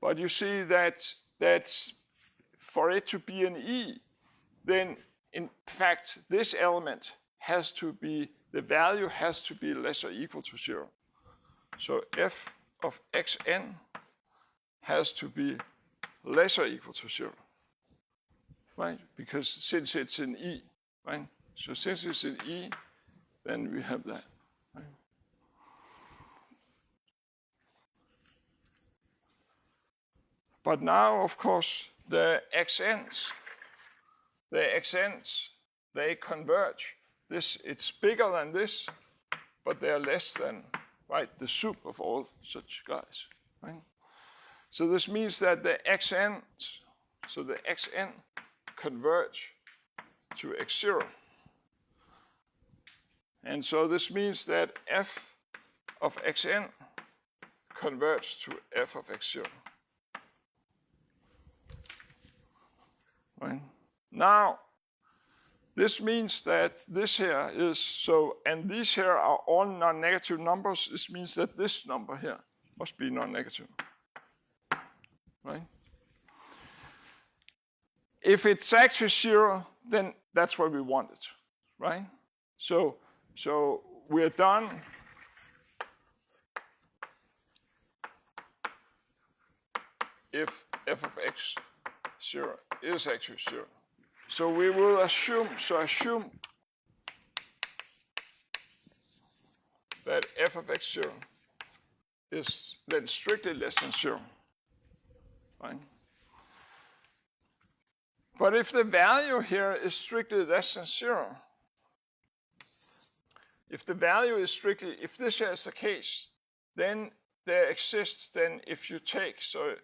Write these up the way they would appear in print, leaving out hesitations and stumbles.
But you see that for it to be an E, then in fact this element has to be, the value has to be less or equal to 0. So f of xn has to be less or equal to 0, right? Because since it's an E, right? So since it's an E, then we have that, right? But now, of course, the xn's, they converge. This, it's bigger than this, but they are less than, right, the soup of all such guys, right? So this means that the xn, so the xn converge to x0. And so this means that f of xn converges to f of x0. Right? Now, this means that this here is so, and these here are all non-negative numbers. This means that this number here must be non-negative, right? If it's actually 0, then that's what we wanted, right? So we're done. If f of x0 is actually 0. So we will assume that f of x0 is then strictly less than 0, right? But if the value here is strictly less than 0, if the value is strictly, if this here is the case, then there exists, then if you take, so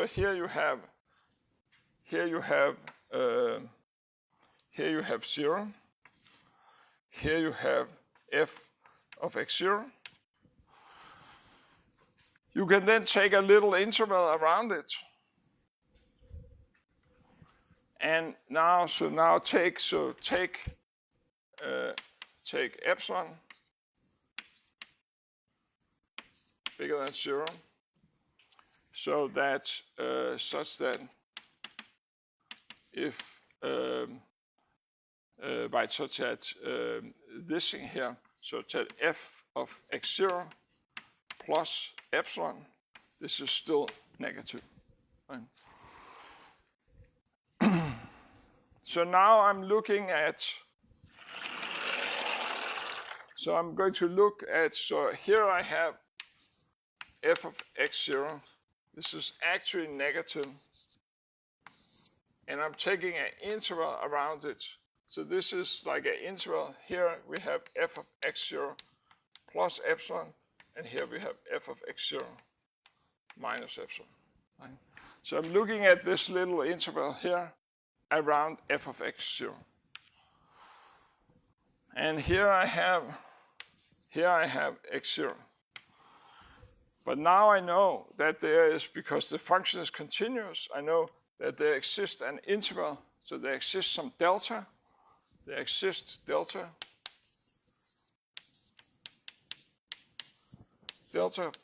here you have 0, here you have f of x0. You can then take a little interval around it. And now, take epsilon bigger than 0, so that such that if such that this thing here, so that f of x0 plus epsilon, this is still negative, right? So now I'm looking at, so I'm going to look at, so here I have f of x0. This is actually negative. And I'm taking an interval around it. So this is like an interval. Here we have f of x0 plus epsilon. And here we have f of x0 minus epsilon. Right? So I'm looking at this little interval here around f of x0. And here I have x0. But now I know that there is, because the function is continuous, I know that there exists an interval. So there exists some delta. There exists delta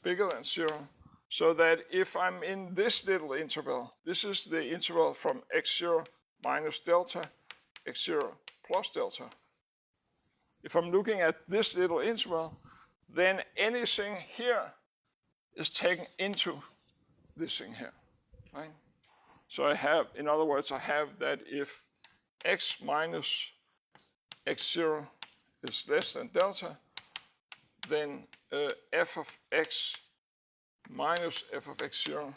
bigger than 0. So that if I'm in this little interval, this is the interval from x0 minus delta, x0 plus delta. If I'm looking at this little interval, then anything here is taken into this thing here, right? So I have, in other words, I have that if x minus x0 is less than delta, then f of x minus f of x0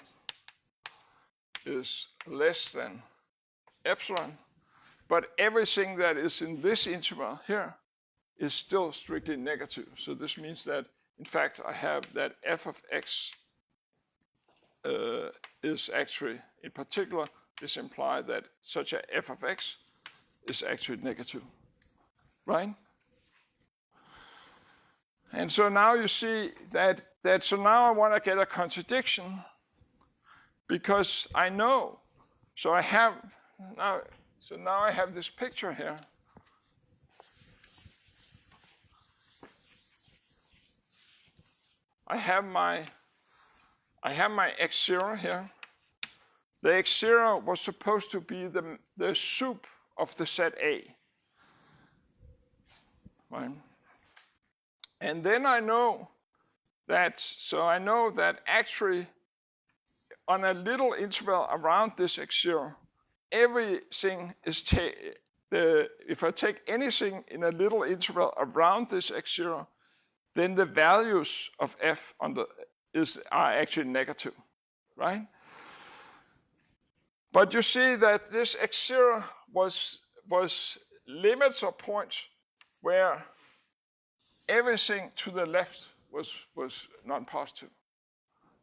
is less than epsilon. But everything that is in this interval here is still strictly negative. So this means that, in fact, I have that f of x is actually, in particular, this implies that such a f of x is actually negative, right? And so now you see that so now I want to get a contradiction, because I know, so I have now I have this picture here. I I have my x0 here. The x0 was supposed to be the soup of the set A. Right? And then I know that actually on a little interval around this x0, everything is if I take anything in a little interval around this x0, then the values of f are actually negative, right? But you see that this x0 was limits or points where everything to the left was non-positive.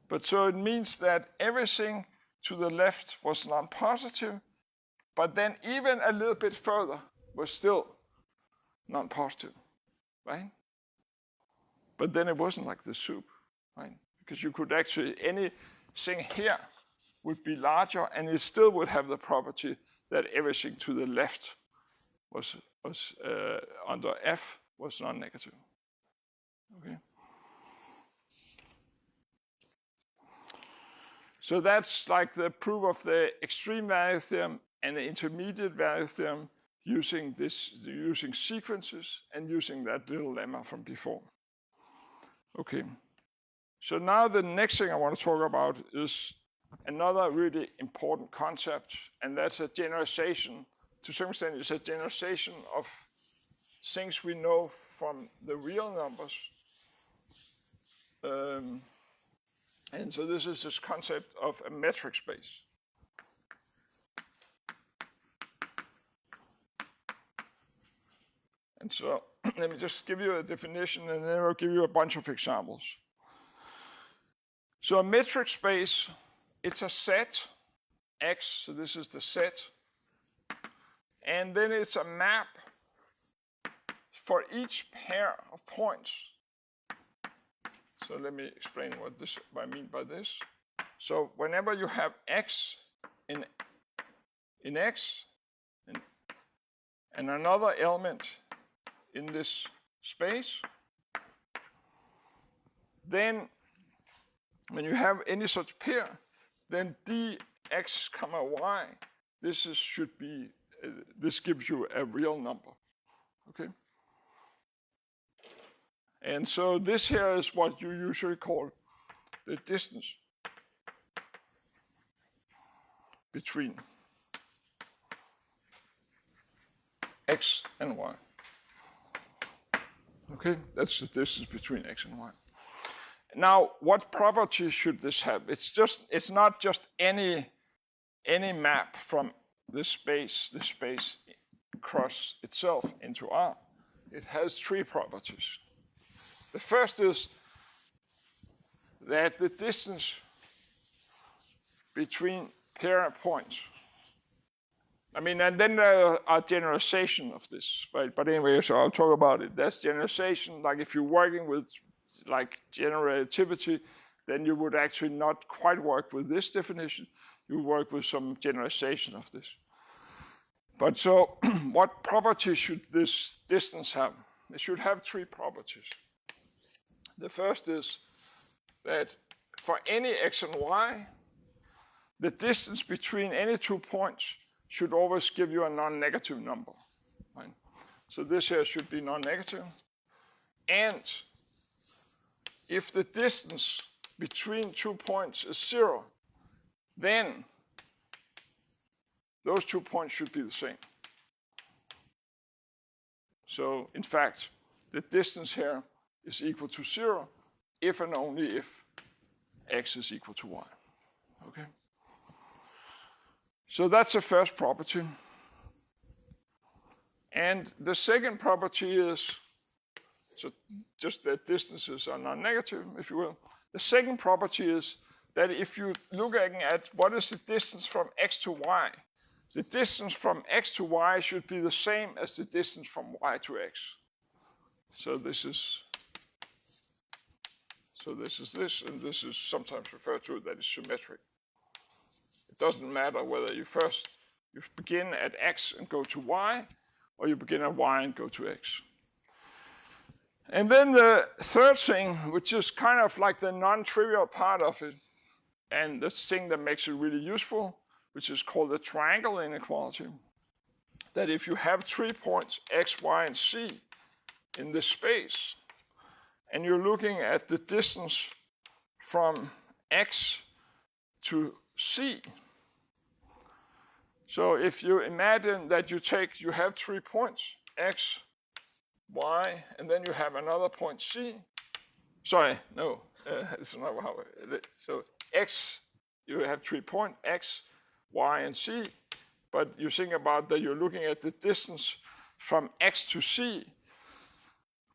But so it means that everything to the left was non-positive, but then even a little bit further was still non-positive, right? But then it wasn't like the soup, right? Because you could actually, anything here would be larger, and it still would have the property that everything to the left was under f was non-negative. Okay. So that's like the proof of the extreme value theorem and the intermediate value theorem using sequences and using that little lemma from before. Okay. So now the next thing I want to talk about is another really important concept, and that's a generalization. To some extent, it's a generalization of things we know from the real numbers. And so this is this concept of a metric space. And so let me just give you a definition, and then I'll give you a bunch of examples. So a metric space, it's a set, X, so this is the set. And then it's a map for each pair of points. So let me explain what I mean by this. So whenever you have X in X and another element in this space, then when you have any such pair, then dx comma y, this gives you a real number. Okay. And so this here is what you usually call the distance between x and y. Okay, that's the distance between x and y. Now, what properties should this have? It's not just any map from this space across itself into R. It has three properties. The first is that the distance between pair points. I mean, and then there are generalization of this, right? But anyway, so I'll talk about it. That's generalization. Like if you're working with like generativity, then you would actually not quite work with this definition. You work with some generalization of this. But so what properties should this distance have? It should have three properties. The first is that for any x and y, the distance between any 2 points should always give you a non-negative number. Right? So this here should be non-negative. And if the distance between 2 points is 0, then those 2 points should be the same. So in fact, the distance here is equal to 0 if and only if x is equal to y. Okay? So that's the first property. And the second property is, so just that distances are non-negative, if you will. The second property is that if you look at what is the distance from x to y, the distance from x to y should be the same as the distance from y to x. So this is this, and this is sometimes referred to that is symmetric. It doesn't matter whether you begin at x and go to y, or you begin at y and go to x. And then the third thing, which is kind of like the non-trivial part of it, and the thing that makes it really useful, which is called the triangle inequality, that if you have 3 points, x, y, and z, in this space, and you're looking at the distance from x to c. So if you imagine that you have 3 points, x, y, and then you have another point c. Sorry, no, it's not how it. So x, you have 3 points, x, y, and c. But you think about that you're looking at the distance from x to c.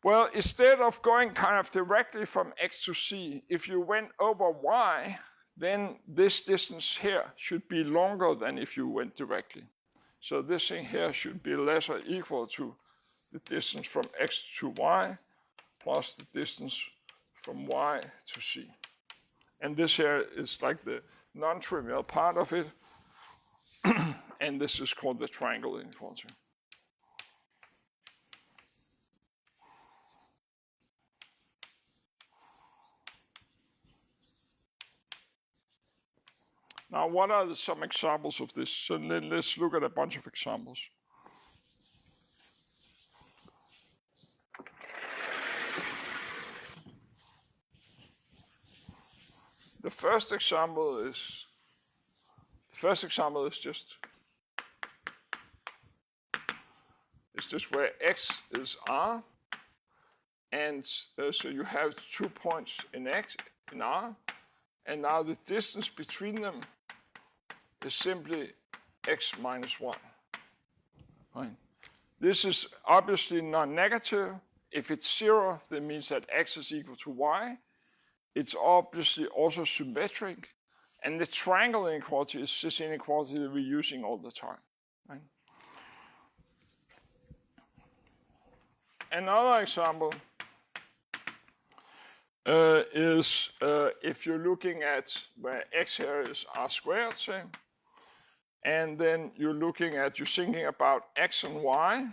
Well, instead of going kind of directly from x to c, if you went over y, then this distance here should be longer than if you went directly. So this thing here should be less or equal to the distance from x to y plus the distance from y to c. And this here is like the non-trivial part of it. And this is called the triangle inequality. Now, what are some examples of this? So let's look at a bunch of examples. The first example is just where x is r, and so you have 2 points in r, and now the distance between them is simply x minus 1. Right. This is obviously non-negative. If it's 0, that means that x is equal to y. It's obviously also symmetric. And the triangle inequality is this inequality that we're using all the time. Right? Another example is if you're looking at where x here is r squared, say, and then you're thinking about x and y.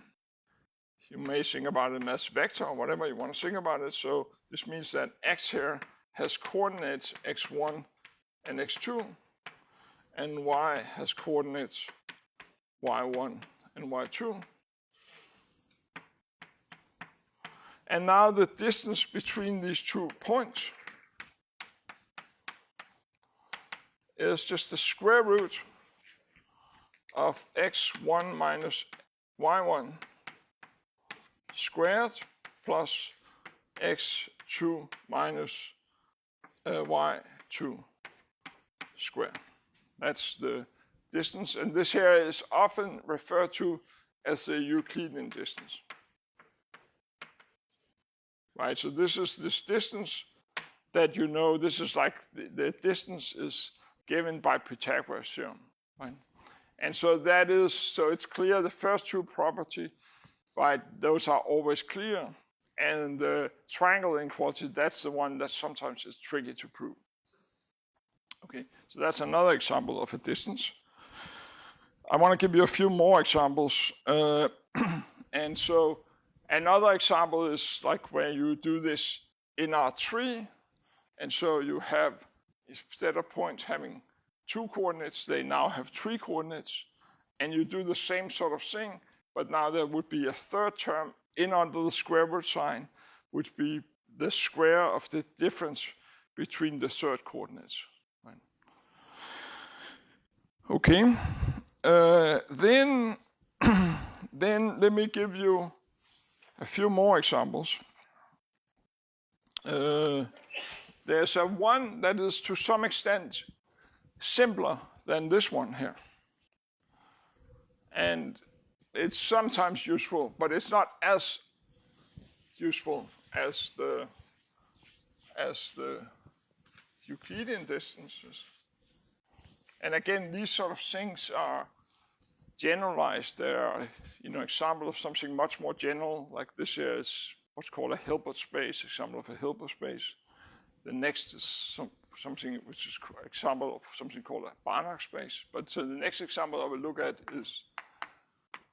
You may think about it as vector or whatever you want to think about it. So this means that x here has coordinates x1 and x2, and y has coordinates y1 and y2. And now the distance between these 2 points is just the square root of x1 minus y1 squared plus x2 minus y2 squared. That's the distance, and this here is often referred to as the Euclidean distance. Right, so this is this distance that you know, this is like the distance is given by Pythagoras theorem. Right? And so it's clear the first 2 property, right, those are always clear. And the triangle inequality, that's the one that sometimes is tricky to prove. Okay, so that's another example of a distance. I want to give you a few more examples. And so another example is like when you do this in R3. And so you have, instead of points having 2 coordinates, they now have 3 coordinates. And you do the same sort of thing, but now there would be a third term in under the square root sign, would be the square of the difference between the third coordinates. Right. Okay, then let me give you a few more examples. There's one that is to some extent simpler than this one here. And it's sometimes useful, but it's not as useful as the Euclidean distances. And again, these sort of things are generalized. They are, example of something much more general, like this here is what's called a Hilbert space, example of a Hilbert space. The next is something which is example of something called a Banach space. But so the next example I will look at is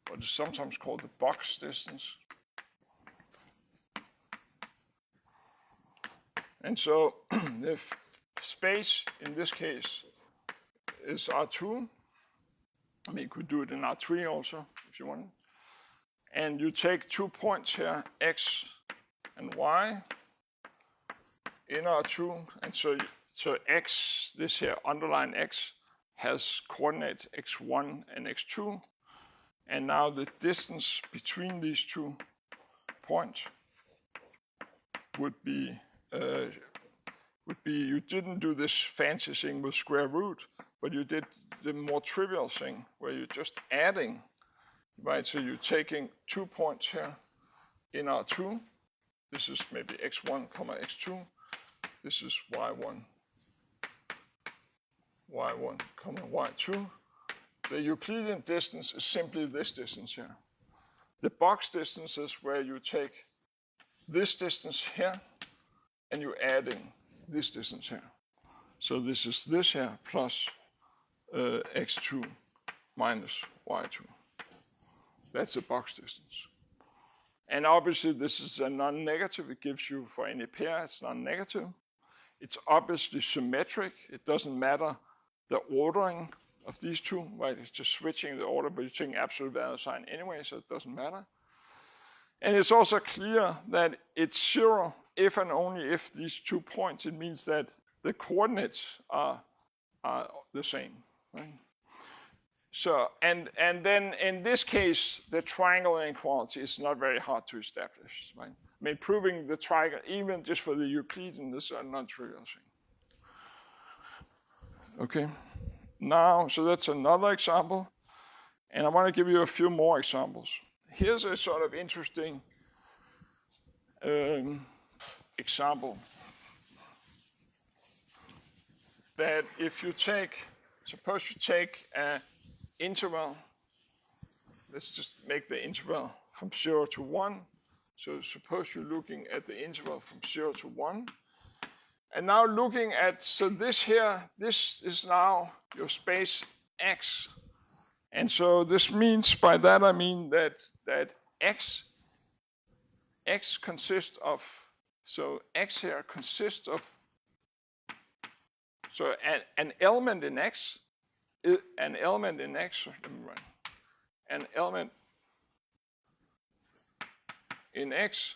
what is sometimes called the box distance. And so space in this case is R2. I mean, you could do it in R3 also if you want. And you take 2 points here, x and y, in R2, and so x, this here underline x, has coordinates x1 and x2, and now the distance between these 2 points would be you didn't do this fancy thing with square root, but you did the more trivial thing where you're just adding, right? So you're taking 2 points here in R2. This is maybe x1 comma x2. This is y1 comma y2. The Euclidean distance is simply this distance here. The box distance is where you take this distance here and you're adding this distance here. So this is this here plus x2 minus y2. That's the box distance. And obviously this is a non-negative. It gives you, for any pair, it's non-negative. It's obviously symmetric. It doesn't matter the ordering of these two, right? It's just switching the order, but you're taking absolute value sign anyway, so it doesn't matter. And it's also clear that it's 0 if and only if these 2 points, it means that the coordinates are the same, right? So, and then in this case, the triangle inequality is not very hard to establish, right? I mean, proving the triangle, even just for the Euclidean, is a non-trivial thing. Okay, now, so that's another example. And I want to give you a few more examples. Here's a sort of interesting example. That if you take, suppose you take an interval, let's just make the interval from 0 to 1. So suppose you're looking at the interval from 0 to 1. And now looking at, so this here, this is now your space X. And so this means, by that I mean that X consists of, so X here consists of, so an element in X, an element in X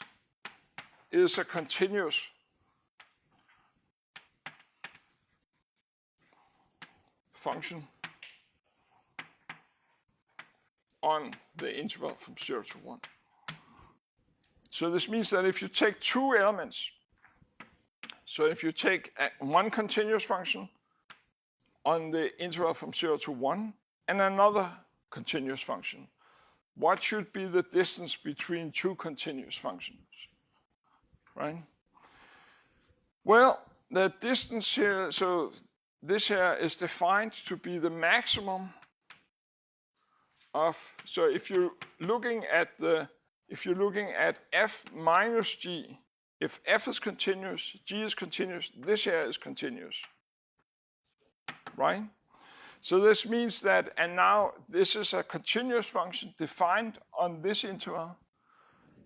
is a continuous function on the interval from 0 to 1. So this means that if you take two elements, so if you take one continuous function on the interval from 0 to 1 and another continuous function, what should be the distance between two continuous functions, right? Well, the distance here, so this here is defined to be the maximum of, so if you're looking at f minus g, if f is continuous, g is continuous, this here is continuous, right? So this means that, and now this is a continuous function defined on this interval.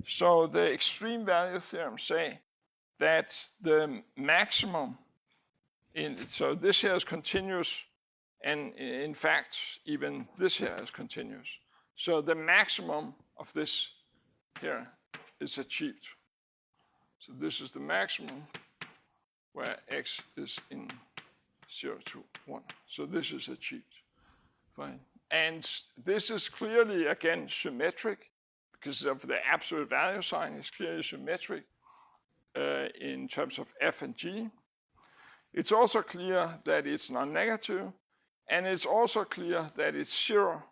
So the extreme value theorem say that the maximum so this here is continuous, and in fact, even this here is continuous. So the maximum of this here is achieved. So this is the maximum where x is in 0 to 1. So this is achieved, fine. And this is clearly, again, symmetric because of the absolute value sign is clearly symmetric in terms of f and g. It's also clear that it's non-negative, and it's also clear that it's 0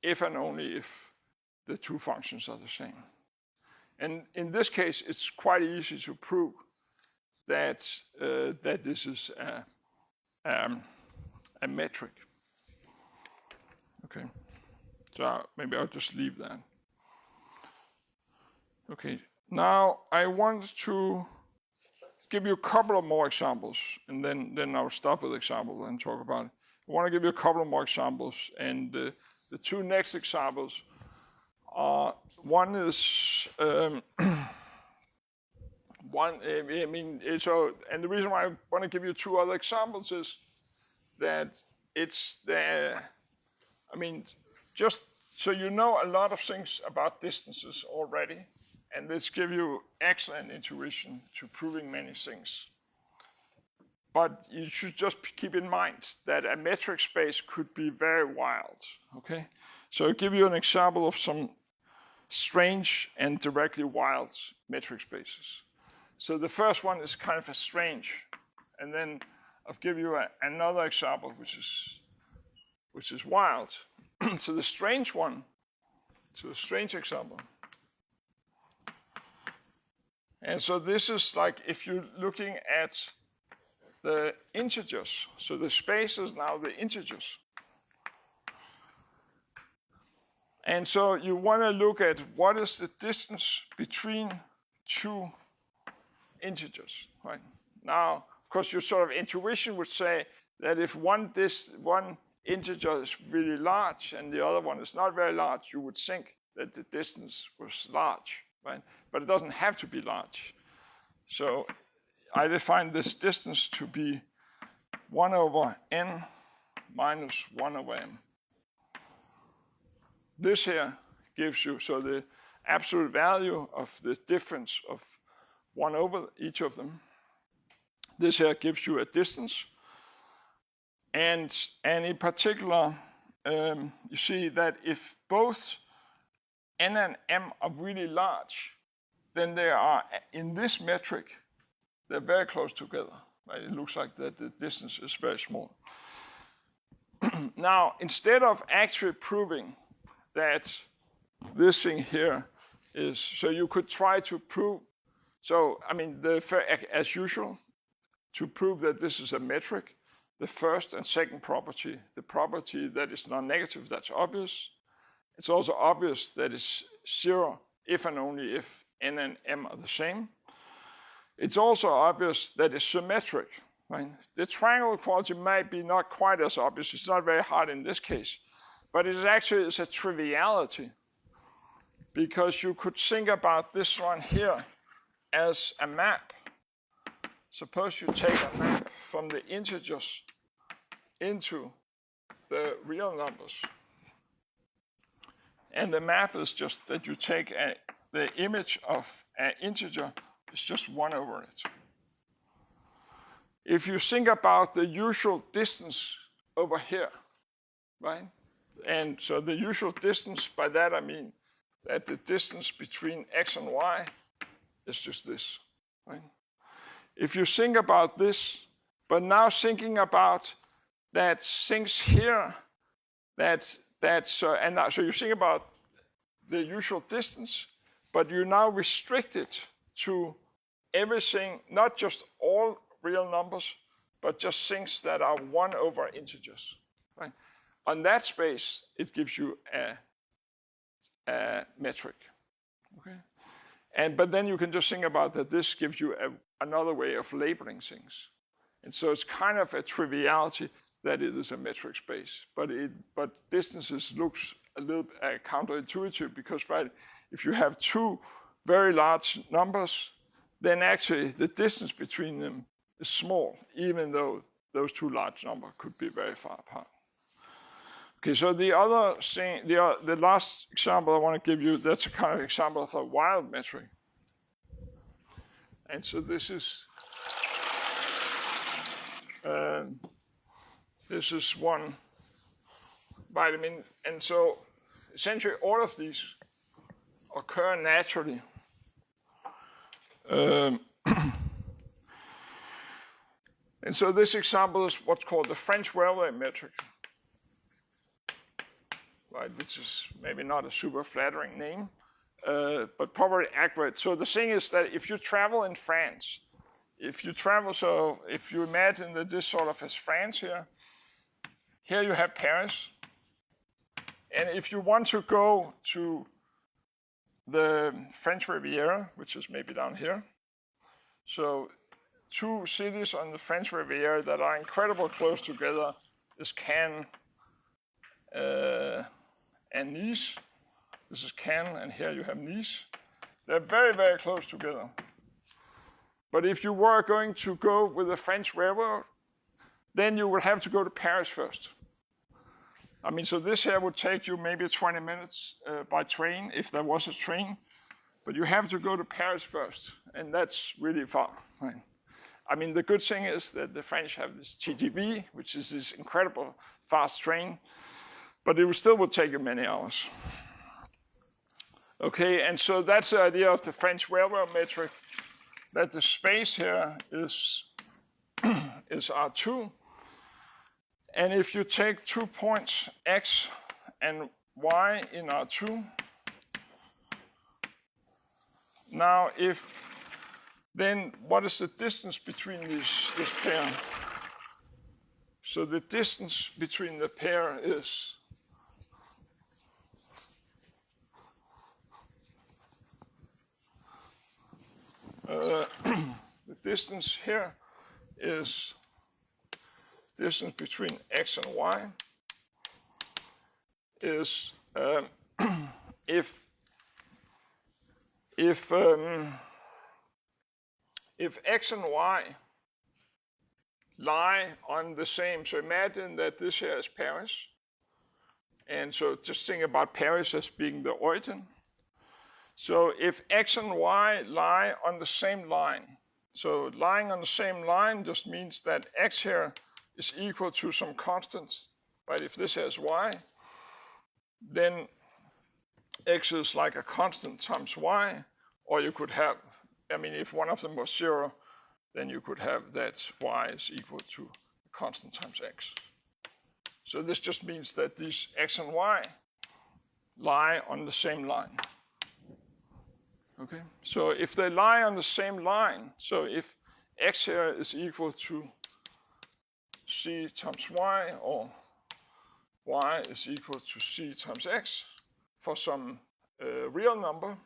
if and only if the two functions are the same. And in this case, it's quite easy to prove that that this is a metric. Okay, so maybe I'll just leave that. Okay, now I want to give you a couple of more examples, and then I'll stop with examples and talk about it. I want to give you a couple of more examples, and the two next examples are, one is and the reason why I want to give you two other examples is that just so you know a lot of things about distances already, and this gives you excellent intuition to proving many things. But you should just keep in mind that a metric space could be very wild, okay? So I'll give you an example of some strange and directly wild metric spaces. So the first one is kind of a strange, and then I'll give you another example which is wild. So the strange one, so a strange example. And so this is like if you're looking at the integers. So the space is now the integers. And so you want to look at what is the distance between two integers, right? Now, of course, your sort of intuition would say that if one integer is really large and the other one is not very large, you would think that the distance was large, right? But it doesn't have to be large. So I define this distance to be 1 over n minus 1 over m. This here gives you, so the absolute value of the difference of 1 over each of them. This here gives you a distance. And in particular, you see that if both n and m are really large, then they are, in this metric, they're very close together. Right? It looks like that the distance is very small. Now, instead of actually proving that this thing here is, so you could try to prove, so I mean, as usual, to prove that this is a metric, the first and second property, the property that is non-negative, that's obvious. It's also obvious that it's 0 if and only if n and m are the same. It's also obvious that it's symmetric, right? The triangle equality might be not quite as obvious. It's not very hard in this case, but it actually is a triviality because you could think about this one here as a map. Suppose you take a map from the integers into the real numbers. And the map is just that you take the image of an integer, it's just 1 over it. If you think about the usual distance over here, right? And so the usual distance, by that I mean that the distance between x and y is just this, right? If you think about this, but now thinking about that things here, so you think about the usual distance, but you now restrict it to everything, not just all real numbers, but just things that are 1 over integers, right? On that space, it gives you a metric, okay? But then you can just think about that this gives you another way of labeling things. And so it's kind of a triviality that it is a metric space, but distances looks a little counterintuitive because, right, if you have two very large numbers, then actually the distance between them is small, even though those two large numbers could be very far apart. Okay, so the other thing, the last example I want to give you, that's a kind of example of a wild metric. And so this is one vitamin, and so essentially all of these occur naturally. And so this example is what's called the French railway metric, right? Which is maybe not a super flattering name, but probably accurate. So the thing is that if you travel in France, so if you imagine that this sort of is France here you have Paris, and if you want to go to the French Riviera, which is maybe down here, so two cities on the French Riviera that are incredibly close together is Cannes and Nice. This is Cannes, and here you have Nice. They're very, very close together. But if you were going to go with the French railroad, then you will have to go to Paris first. I mean, so this here would take you maybe 20 minutes by train, if there was a train. But you have to go to Paris first, and that's really far. Right? I mean, the good thing is that the French have this TGV, which is this incredible fast train, but it still would take you many hours. Okay, and so that's the idea of the French railroad metric, that the space here is R2. And if you take 2 points, X and Y in R2, now then what is the distance between this pair? So the distance between the pair is the distance here is distance between X and Y is if X and Y lie on the same, so imagine that this here is Paris, and so just think about Paris as being the origin. So if X and Y lie on the same line, so lying on the same line just means that X here is equal to some constant, right? If this here is Y, then X is like a constant times Y, or you could have, I mean, if one of them was 0, then you could have that Y is equal to a constant times X. So this just means that these X and Y lie on the same line. Okay, so if they lie on the same line, so if X here is equal to C times Y, or Y is equal to C times X for some real number,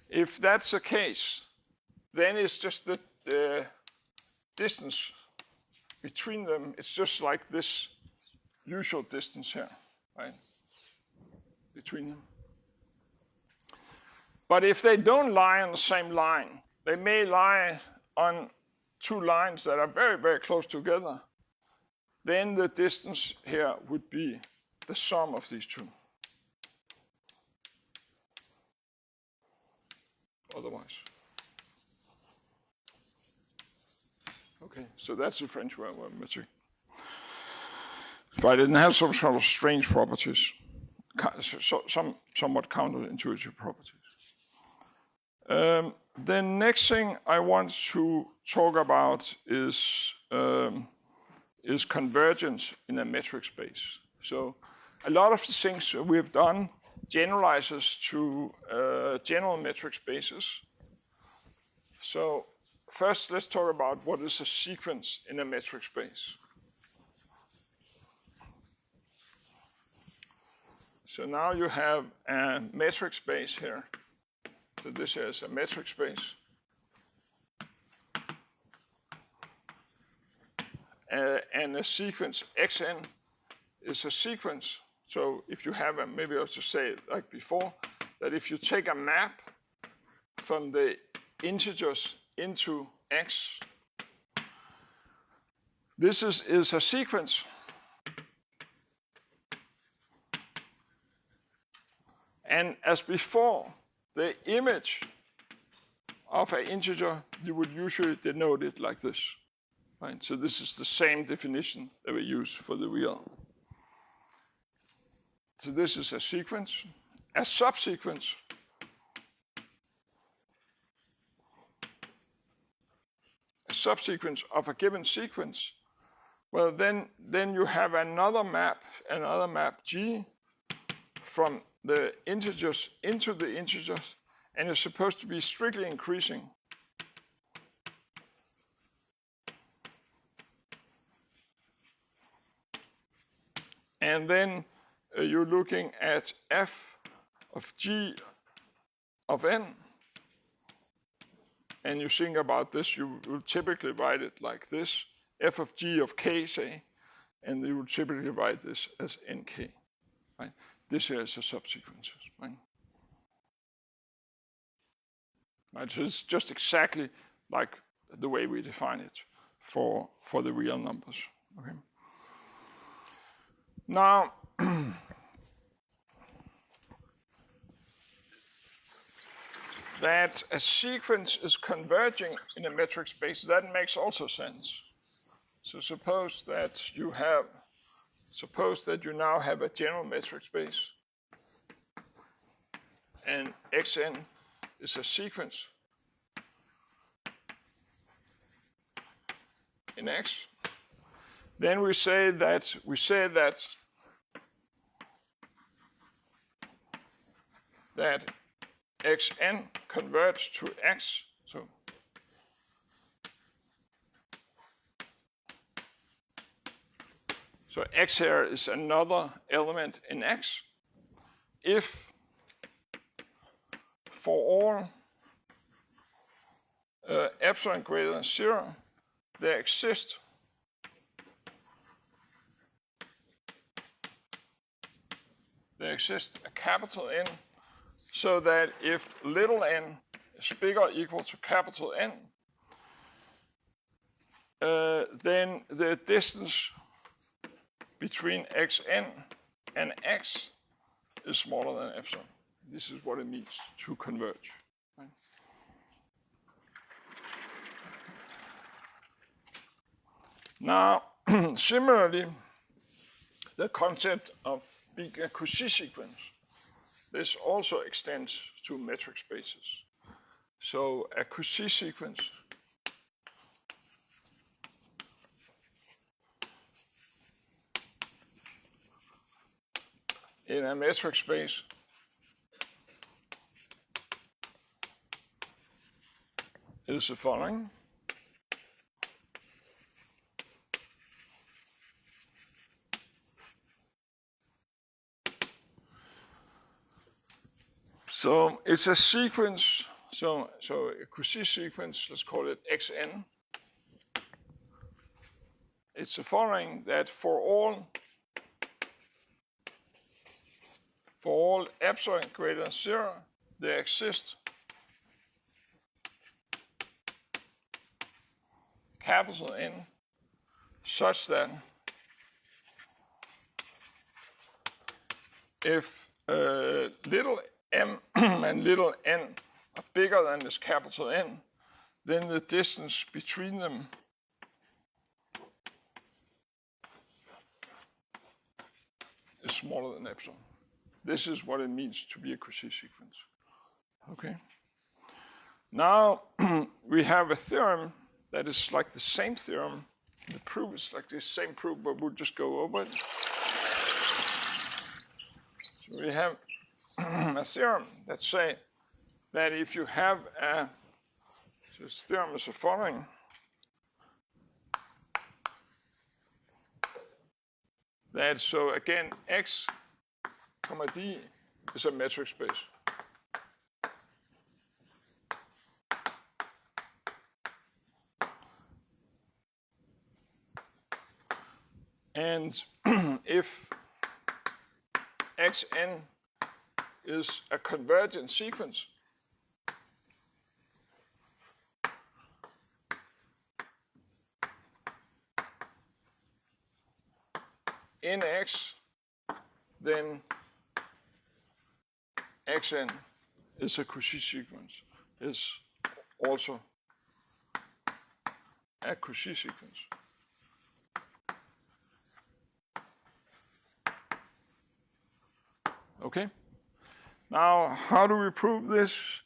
if that's the case, then it's just the distance between them, it's just like this usual distance here, right, between them. But if they don't lie on the same line, they may lie on 2 lines that are very, very close together, then the distance here would be the sum of these 2. Otherwise. Okay, so that's the French railroad metric. But it didn't have some sort of strange properties, somewhat counterintuitive properties. The next thing I want to talk about is convergence in a metric space. So a lot of the things we've done generalizes to general metric spaces. So first, let's talk about what is a sequence in a metric space. So now you have a metric space here. So this is a metric space. And a sequence xn is a sequence. So if you have maybe I should say it like before, that if you take a map from the integers into x, this is a sequence. And as before, the image of an integer, you would usually denote it like this. Right? So this is the same definition that we use for the real. So this is a sequence. A subsequence of a given sequence, well, then you have another map G from the integers into the integers, and it's supposed to be strictly increasing. And then you're looking at f of g of n, and you think about this, you will typically write it like this, f of g of k, say, and you would typically write this as nk. Right? This here is a subsequence. Right? Right? So it's just exactly like the way we define it for the real numbers. Okay. Now, that a sequence is converging in a metric space, that makes also sense. So suppose that you now have a general metric space, and Xn is a sequence in X. Then we say that Xn converges to X. So X here is another element in X. If for all epsilon greater than 0, there exists a capital N, so that if little n is bigger or equal to capital N, then the distance between Xn and X is smaller than epsilon. This is what it means to converge. Right? Now, similarly, the concept of being a Cauchy sequence, this also extends to metric spaces. So a Cauchy sequence in a metric space is the following. So it's a sequence, so a Cauchy sequence, let's call it Xn. It's the following, that for all epsilon greater than 0, there exists capital N such that if little m and little n are bigger than this capital N, then the distance between them is smaller than epsilon. This is what it means to be a Cauchy sequence. Okay. Now we have a theorem that is like the same theorem. The proof is like the same proof, but we'll just go over it. So we have a theorem that say that if you have so this theorem is the following. That so again X, comma D is a metric space. And if Xn is a convergent sequence, in X, then Xn is a Cauchy sequence, is also a Cauchy sequence. Okay. Now, how do we prove this?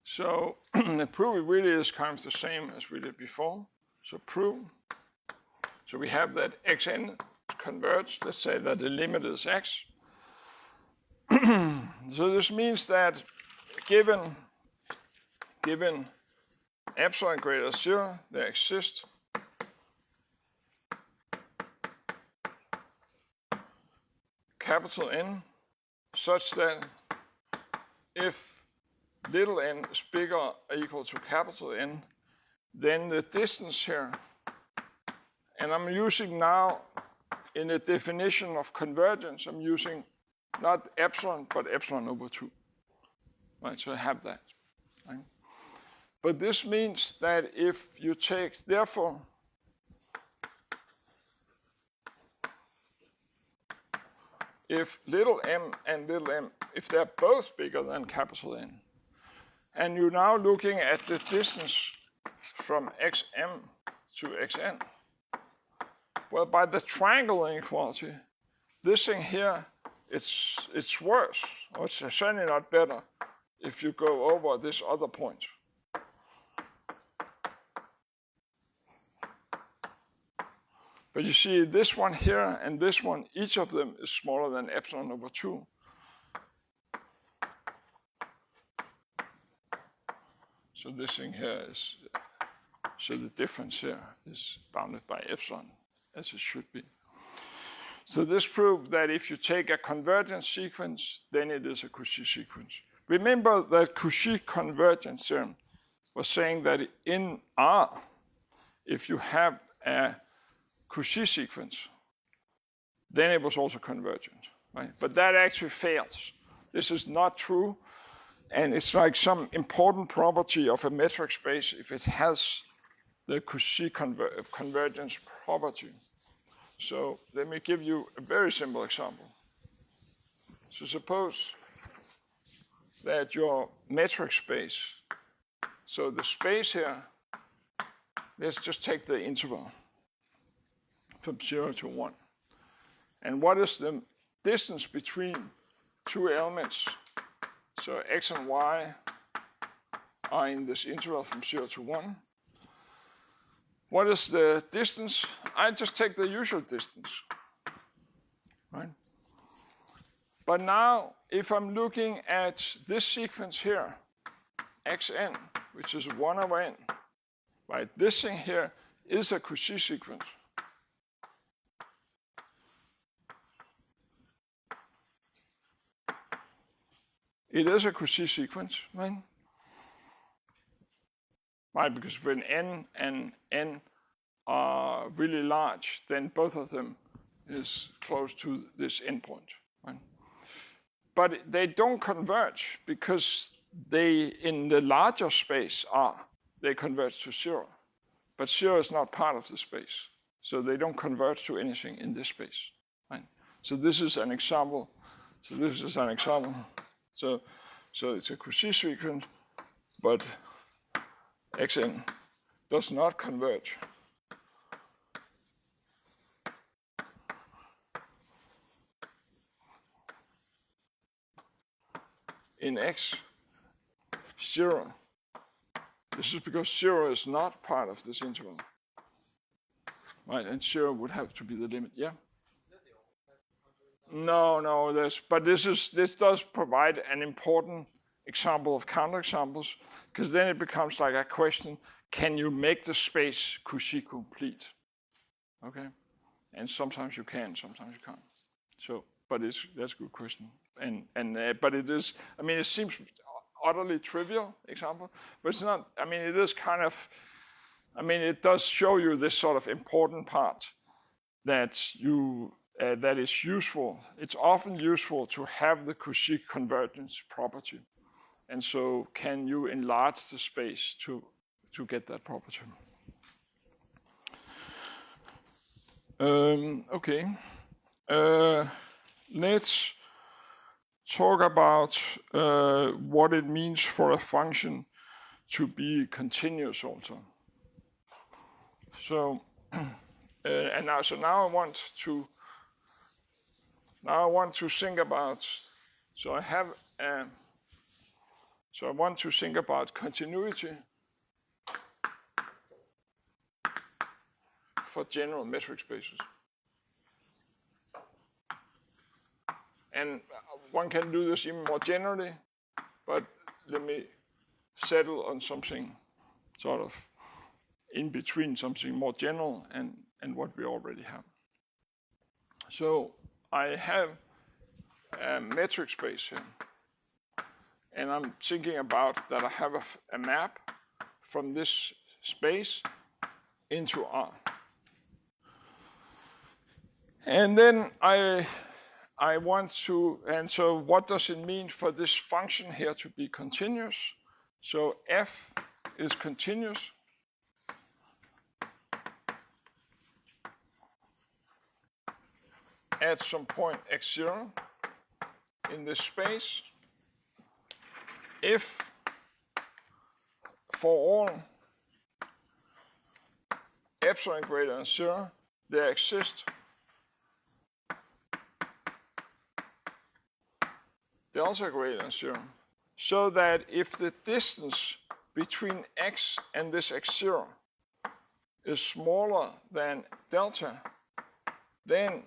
So the proof really is kind of the same as we did before. So prove. So we have that Xn converge. Let's say that the limit is X. So this means that given epsilon greater than 0, there exists capital N such that if little n is bigger or equal to capital N, then the distance here, and I'm using now in the definition of convergence, I'm using not epsilon, but epsilon over 2. Right, so I have that. Right? But this means that if you take, therefore, if little m and little m, if they're both bigger than capital N, and you're now looking at the distance from xm to xn, well, by the triangle inequality, this thing here, it's worse, or it's certainly not better if you go over this other point. But you see this one here and this one, each of them is smaller than epsilon over 2. So this thing here is, so the difference here is bounded by epsilon, as it should be. So this proves that if you take a convergence sequence, then it is a Cauchy sequence. Remember that Cauchy convergence theorem was saying that in R, if you have a Cauchy sequence, then it was also convergent, right? But that actually fails. This is not true, and it's like some important property of a metric space if it has the Cauchy convergence property. So let me give you a very simple example. So suppose that your metric space, so the space here, let's just take the interval from 0 to 1. And what is the distance between two elements? So x and y are in this interval from 0 to 1. What is the distance? I just take the usual distance, right? But now, if I'm looking at this sequence here, xn, which is 1 over n, right? This thing here is a Cauchy sequence. It is a Cauchy sequence, right? Right, because when n and n are really large, then both of them is close to this endpoint, right? But they don't converge because they, in the larger space R, they converge to 0. But 0 is not part of the space. So they don't converge to anything in this space, right? So this is an example. So this is an example. So it's a Cauchy sequence, but xn does not converge. In x, 0. This is because 0 is not part of this interval. Right, and 0 would have to be the limit, yeah? No, this does provide an important example of counterexamples, because then it becomes like a question, can you make the space Cauchy complete? Okay? And sometimes you can, sometimes you can't. So, but that's a good question. But it is, I mean, it seems utterly trivial example, but it's not, I mean, it is kind of, I mean, it does show you this sort of important part that you, that is useful. It's often useful to have the Cauchy convergence property. And so can you enlarge the space to get that property? Okay. Let's talk about what it means for a function to be continuous also. So, now I want to think about, I want to think about continuity for general metric spaces. And one can do this even more generally, but let me settle on something sort of in between, something more general and what we already have. So I have a metric space here. And I'm thinking about that I have a map from this space into R. And then I want to, and so what does it mean for this function here to be continuous? So f is continuous at some point x0 in this space if for all epsilon greater than 0 there exists delta greater than 0, so that if the distance between x and this x0 is smaller than delta, then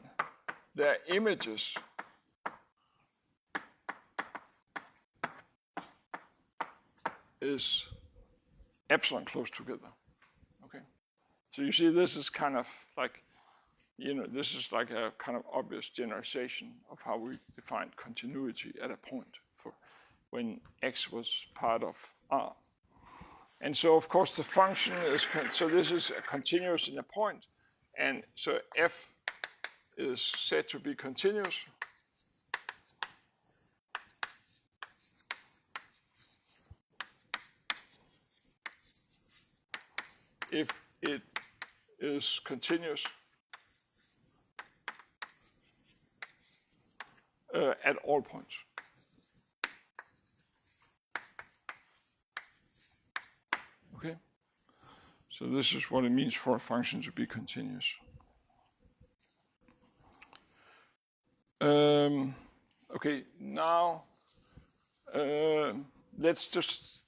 their images is epsilon close together. Okay, so you see this is kind of like, this is like a kind of obvious generalization of how we define continuity at a point for when x was part of R. And so, of course, the function is, so this is continuous in a point, and so f is said to be continuous if it is continuous at all points. Okay, so this is what it means for a function to be continuous. Okay, now let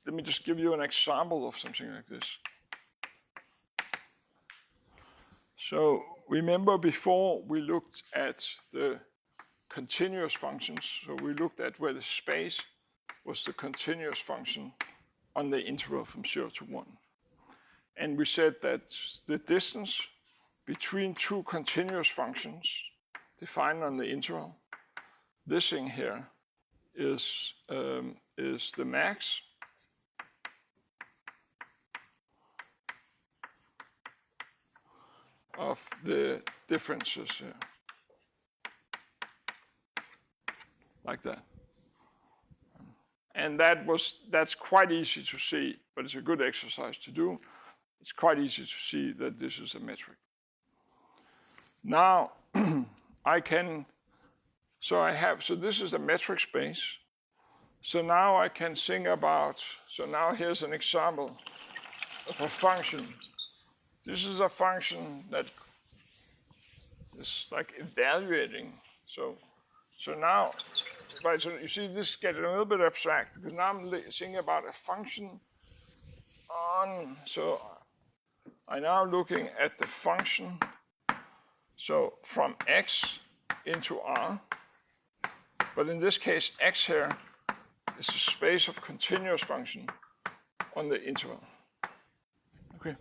me just give you an example of something like this. So remember before we looked at the continuous functions, so we looked at where the space was the continuous function on the interval from 0 to 1. And we said that the distance between two continuous functions defined on the interval, this thing here is the max of the differences here, like that. And that's quite easy to see, but it's a good exercise to do. It's quite easy to see that this is a metric. Now, so this is a metric space. So now I can think about, so now here's an example of a function. This is a function that is like evaluating. So now, right, so you see this getting a little bit abstract because now I'm thinking about a function on, so I'm now looking at the function, so from x into R, but in this case, x here is a space of continuous function on the interval. Okay.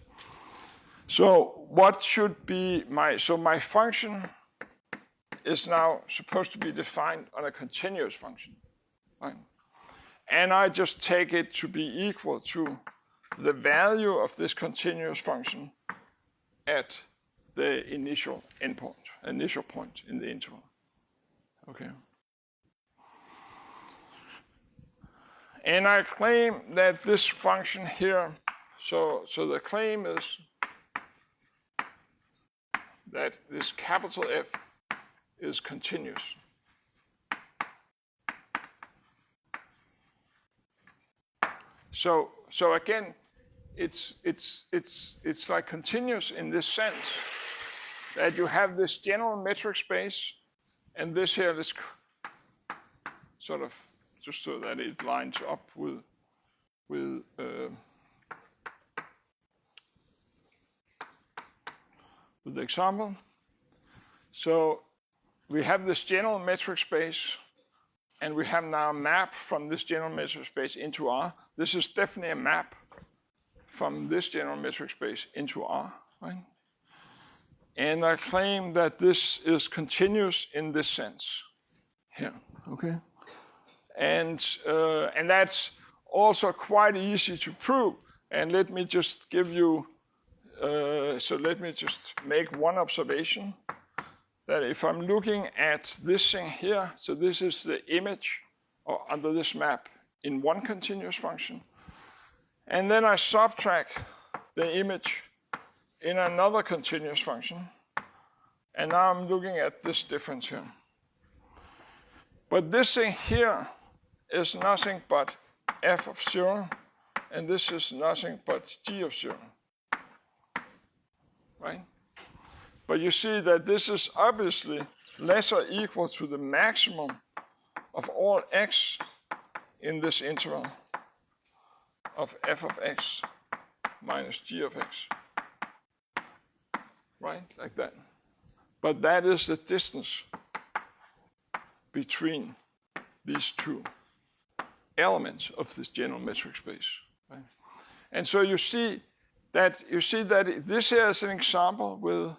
So what should be my function is now supposed to be defined on a continuous function, right? And I just take it to be equal to the value of this continuous function at the initial point in the interval. Okay. And I claim that this function here, so the claim is that this capital F is continuous. So again, it's like continuous in this sense that you have this general metric space, and this here, this sort of just so that it lines up with the example. So we have this general metric space, and we have now a map from this general metric space into R. This is definitely a map from this general metric space into R, right? And I claim that this is continuous in this sense here, okay? And that's also quite easy to prove. And let me just give you, so let me just make one observation, that if I'm looking at this thing here, so this is the image or under this map in one continuous function, And then I subtract the image in another continuous function. And now I'm looking at this difference here. But this thing here is nothing but f of 0, and this is nothing but g of 0. Right? But you see that this is obviously less or equal to the maximum of all x in this interval of f of x minus g of x. Right? Like that. But that is the distance between these two elements of this general metric space. Right? And so you see that this here is an example with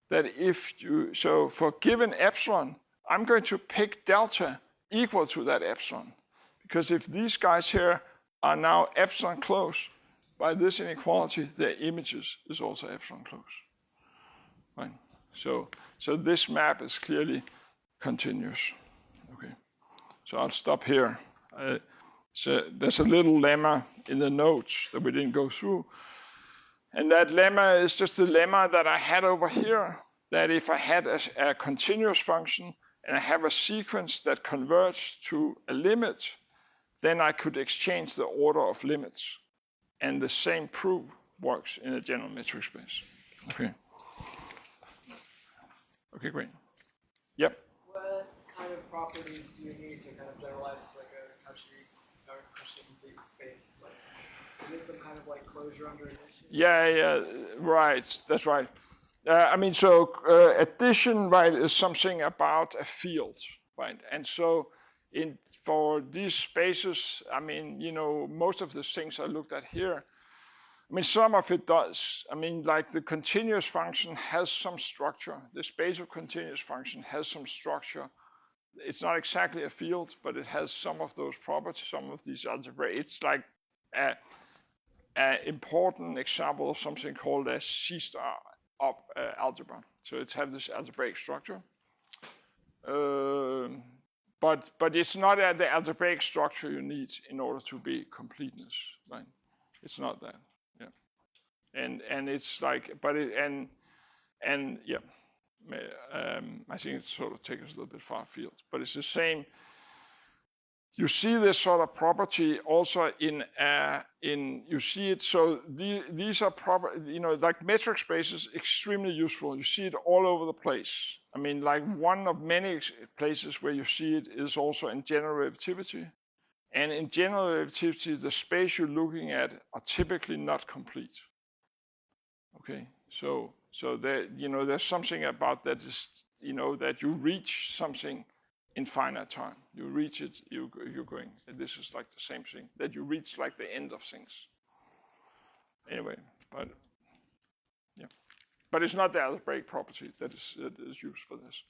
that if you, so for given epsilon, I'm going to pick delta equal to that epsilon. Because if these guys here are now epsilon close, by this inequality, their images is also epsilon close. Right? So this map is clearly continuous. Okay. So I'll stop here. So there's a little lemma in the notes that we didn't go through. And that lemma is just the lemma that I had over here, that if I had a continuous function and I have a sequence that converts to a limit, then I could exchange the order of limits. And the same proof works in a general metric space. Okay. Okay, great. Yep. What kind of properties do you need to kind of generalize to like a Cauchy complete space? Like, you need some kind of like closure under addition? Yeah, right. That's right. I mean, so addition, right, is something about a field, right? And so for these spaces, I mean, you know, most of the things I looked at here, I mean, some of it does. I mean, like the continuous function has some structure. The space of continuous function has some structure. It's not exactly a field, but it has some of those properties, some of these algebra. It's like an important example of something called a C-star algebra. So it has this algebraic structure. But it's not the algebraic structure you need in order to be completeness, right? It's not that. And it's like, but it, and yeah, I think it sort of takes us a little bit far afield, but it's the same. You see this sort of property also in you see it. So these are like metric spaces, extremely useful. You see it all over the place. I mean, like one of many places where you see it is also in general relativity. And in general relativity, the space you're looking at are typically not complete. Okay, so there, there's something about that is, that you reach something in finite time. You reach it, you're going. This is like the same thing, that you reach like the end of things. Anyway, but yeah, but it's not the algebraic property that is used for this.